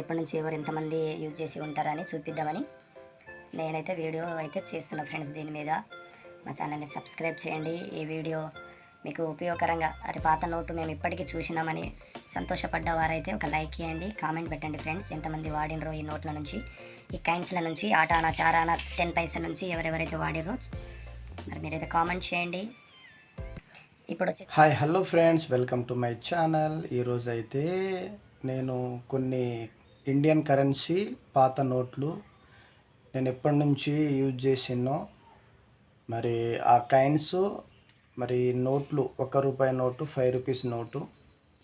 ఎప్పటి నుంచి ఎవరు ఎంతమంది యూజ్ చేసి ఉంటారని చూపిద్దామని నేనైతే వీడియో అయితే చేస్తున్నా ఫ్రెండ్స్. దీని మీద మా ఛానల్ని సబ్స్క్రైబ్ చేయండి. ఈ వీడియో మీకు ఉపయోగకరంగా పాత నోటు మేము ఇప్పటికీ చూసినామని సంతోషపడ్డ వారైతే ఒక లైక్ చేయండి, కామెంట్ పెట్టండి ఫ్రెండ్స్. ఎంతమంది వాడినరో ఈ నోట్ల నుంచి, ఈ కాయిన్స్ల నుంచి, ఆటానా చారానా 10 పైసల నుంచి ఎవరెవరైతే వాడినరో మరి మీరైతే కామెంట్ చేయండి. ఇప్పుడు hi hello friends, welcome to my channel. ఈరోజు అయితే నేను కొన్ని ఇండియన్ కరెన్సీ పాత నోట్లు నేను ఎప్పటి నుంచి యూజ్ చేసినో, మరి ఆ కాయిన్స్, మరి నోట్లు, ₹1 నోటు, ₹5 నోటు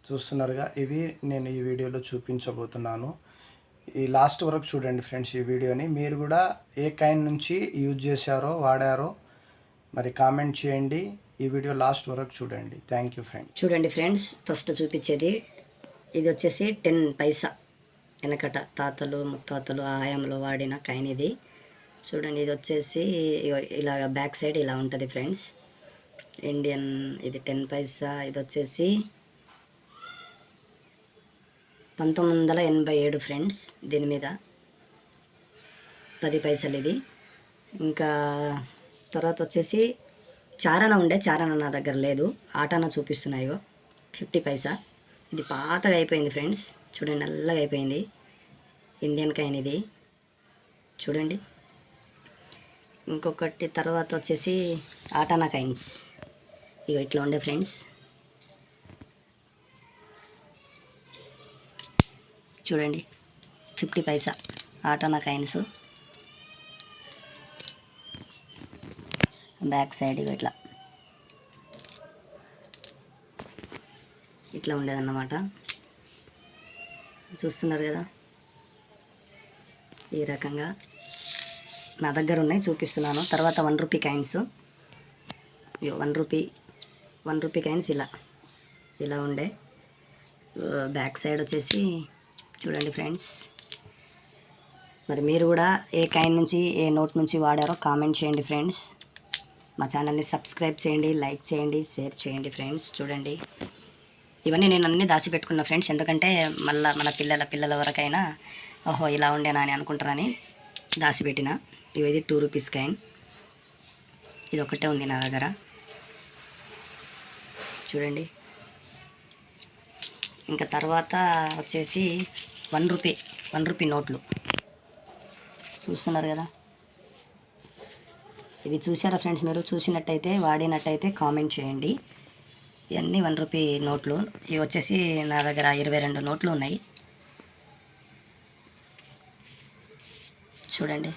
చూస్తున్నారుగా. ఇవి నేను ఈ వీడియోలో చూపించబోతున్నాను. ఈ లాస్ట్ వరకు చూడండి ఫ్రెండ్స్ ఈ వీడియోని. మీరు కూడా ఏ కాయిన్ నుంచి యూజ్ చేశారో, వాడారో మరి కామెంట్ చేయండి. ఈ వీడియో లాస్ట్ వరకు చూడండి. Thank you friends. చూడండి ఫ్రెండ్స్, ఫస్ట్ చూపించేది ఇది వచ్చేసి 10 పైసా వెనకట తాతలు ముత్తాతలు ఆయంలో వాడిన కాయిన్ ఇది. చూడండి, ఇది వచ్చేసి ఇలా బ్యాక్ సైడ్ ఇలా ఉంటుంది ఫ్రెండ్స్. ఇండియన్ ఇది 10 పైసా. ఇది వచ్చేసి 1987 ఫ్రెండ్స్. దీని మీద 10 పైసలు ఇది. ఇంకా తర్వాత వచ్చేసి చారానా ఉండే, చారానా నా దగ్గర లేదు, ఆటానా చూపిస్తున్నాయో 50 పైసా. ఇది పాతగా అయిపోయింది ఫ్రెండ్స్. చూడండి, నల్లగా అయిపోయింది. ఇండియన్ కాయిన్ ఇది చూడండి. ఇంకొకటి తర్వాత వచ్చేసి ఆటానా కాయిన్స్. ఇవి ఇట్లా ఉండే ఫ్రెండ్స్. చూడండి, 50 పైసా ఆటానా కాయిన్స్. బ్యాక్ సైడ్ ఇవి ఇట్లా ఉండేదన్నమాట. చూస్తున్నారు కదా, ఈ రకంగా నా దగ్గర ఉన్నాయి, చూపిస్తున్నాను. తర్వాత ₹1 కాయిన్స్. ₹1 కాయిన్స్ ఇలా ఉండే. బ్యాక్ సైడ్ వచ్చేసి చూడండి ఫ్రెండ్స్. మరి మీరు కూడా ఏ కాయిన్ నుంచి, ఏ నోట్ నుంచి వాడారో కామెంట్ చేయండి ఫ్రెండ్స్. మా ఛానల్ని సబ్స్క్రైబ్ చేయండి, లైక్ చేయండి, షేర్ చేయండి ఫ్రెండ్స్. చూడండి, ఇవన్నీ నేను అన్నీ దాచిపెట్టుకున్నా ఫ్రెండ్స్. ఎందుకంటే మళ్ళీ మన పిల్లల వరకైనా ఓహో ఇలా ఉండేనా అని అనుకుంటారని దాచిపెట్టిన. ఇది ₹2 కాయిన్. ఇది ఒకటే ఉంది నా దగ్గర. చూడండి, ఇంకా తర్వాత వచ్చేసి ₹1 నోట్లు చూస్తున్నారు కదా. ఇవి చూసారా ఫ్రెండ్స్? మీరు చూసినట్టయితే, వాడినట్టయితే కామెంట్ చేయండి. ఇవన్నీ ₹1 నోట్లు. ఇవి వచ్చేసి నా దగ్గర 22 నోట్లు ఉన్నాయి. చూడండి,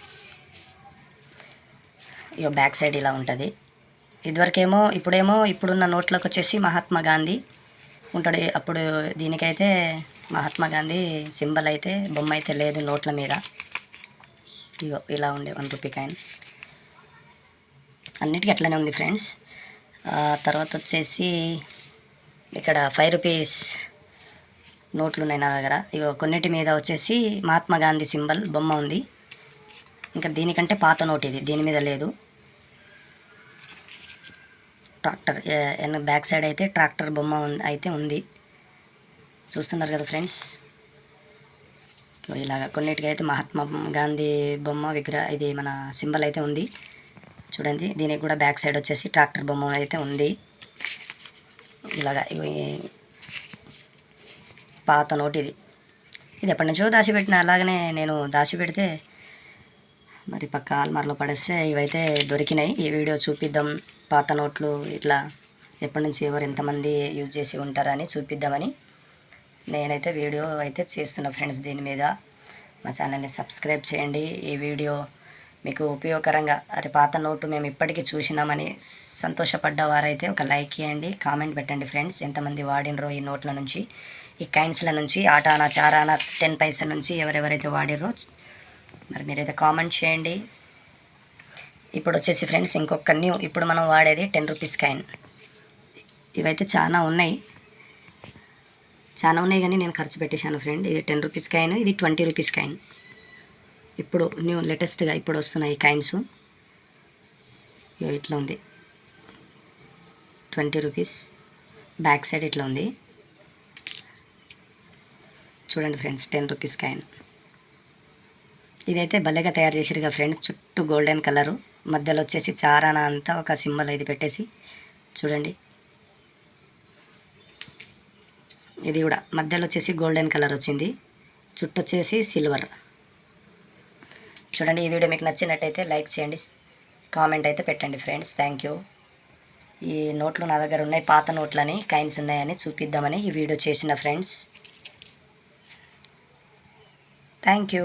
ఇక బ్యాక్ సైడ్ ఇలా ఉంటుంది. ఇదివరకేమో, ఇప్పుడున్న నోట్లకు వచ్చేసి మహాత్మా గాంధీ ఉంటాడు. అప్పుడు దీనికైతే మహాత్మా గాంధీ సింబల్ అయితే, బొమ్మ అయితే లేదు నోట్ల మీద. ఇగో ఇలా ఉండే ₹1 కాయిన్. అన్నిటికీ అట్లనే ఉంది ఫ్రెండ్స్. తర్వాత వచ్చేసి ఇక్కడ ₹5 నోట్లు ఉన్నాయి నా దగ్గర. ఇగో కొన్నిటి మీద వచ్చేసి మహాత్మా గాంధీ సింబల్ బొమ్మ ఉంది. ఇంకా దీనికంటే పాత నోట్ ఇది, దీని మీద లేదు. ట్రాక్టర్ బ్యాక్ సైడ్ అయితే ట్రాక్టర్ బొమ్మ అయితే ఉంది. చూస్తున్నారు కదా ఫ్రెండ్స్. ఇలాగా కొన్నిటికి అయితే మహాత్మా గాంధీ బొమ్మ ఇది మన సింబల్ అయితే ఉంది. చూడండి, దీనికి కూడా బ్యాక్ సైడ్ వచ్చేసి ట్రాక్టర్ బొమ్మ అయితే ఉంది. ఇలాగా పాత నోట్ ఇది ఎప్పటి నుంచో దాచిపెట్టిన. అలాగనే నేను దాచిపెడితే మరి పక్క ఆల్మార్లో పడేస్తే ఇవైతే దొరికినాయి. ఈ వీడియో చూపిద్దాం. పాత నోట్లు ఇట్లా ఎప్పటి నుంచి ఎవరు ఎంతమంది యూజ్ చేసి ఉంటారని చూపిద్దామని నేనైతే వీడియో అయితే చేస్తున్నా ఫ్రెండ్స్. దీని మీద మా ఛానల్ని సబ్స్క్రైబ్ చేయండి. ఈ వీడియో మీకు ఉపయోగకరంగా పాత నోటు మేము ఇప్పటికీ చూసినామని సంతోషపడ్డ వారైతే ఒక లైక్ చేయండి, కామెంట్ పెట్టండి ఫ్రెండ్స్. ఎంతమంది వాడినరో ఈ నోట్ల నుంచి, ఈ కాయిన్స్ల నుంచి, ఆటానా చారానా 10 పైసల నుంచి ఎవరెవరైతే వాడినరో మరి మీరైతే కామెంట్ చేయండి. ఇప్పుడు వచ్చేసి ఫ్రెండ్స్ ఇంకొక ఇప్పుడు మనం వాడేది ₹10 కాయిన్. ఇవైతే చాలా ఉన్నాయి కానీ నేను ఖర్చు పెట్టేశాను ఫ్రెండ్. ఇది ₹10 కాయిన్, ఇది ₹20 కాయిన్. ఇప్పుడు లేటెస్ట్గా ఇప్పుడు వస్తున్నాయి ఈ కాయిన్స్. ఇట్లా ఉంది ₹20. బ్యాక్ సైడ్ ఇట్లా ఉంది. చూడండి ఫ్రెండ్స్, 10 రూపీస్ కాయిన్. ఇదైతే భలేగా తయారు చేసిరుగా ఫ్రెండ్స్, చుట్టూ గోల్డెన్ కలరు, మధ్యలో వచ్చేసి చారాన అంతా ఒక సింబల్ ఇది పెట్టేసి చూడండి. ఇది కూడా మధ్యలో వచ్చేసి గోల్డెన్ కలర్ వచ్చింది, చుట్టూ వచ్చేసి సిల్వర్. చూడండి, ఈ వీడియో మీకు నచ్చినట్టయితే లైక్ చేయండి, కామెంట్ అయితే పెట్టండి ఫ్రెండ్స్. Thank you. ఈ నోట్లు నా దగ్గర ఉన్నాయి, పాత నోట్లని, కాయిన్స్ ఉన్నాయని చూపిద్దామని ఈ వీడియో చేసిన friends. Thank you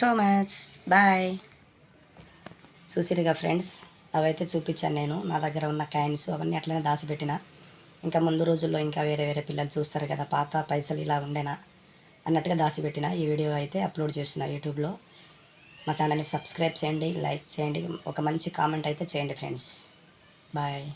so much. Bye. చూసిరుగా ఫ్రెండ్స్, అవైతే చూపించాను నేను. నా దగ్గర ఉన్న కాయిన్స్ అవన్నీ అట్లనే దాచిపెట్టిన. ఇంకా ముందు రోజుల్లో ఇంకా వేరే వేరే పిల్లలు చూస్తారు కదా, పాత పైసలు ఇలా ఉండేనా అన్నట్టుగా దాచిపెట్టిన. ఈ వీడియో అయితే అప్లోడ్ చేస్తున్నా యూట్యూబ్లో. మా ఛానల్ని సబ్స్క్రైబ్ చేయండి, లైక్ చేయండి, ఒక మంచి కామెంట్ అయితే చేయండి ఫ్రెండ్స్. బాయ్.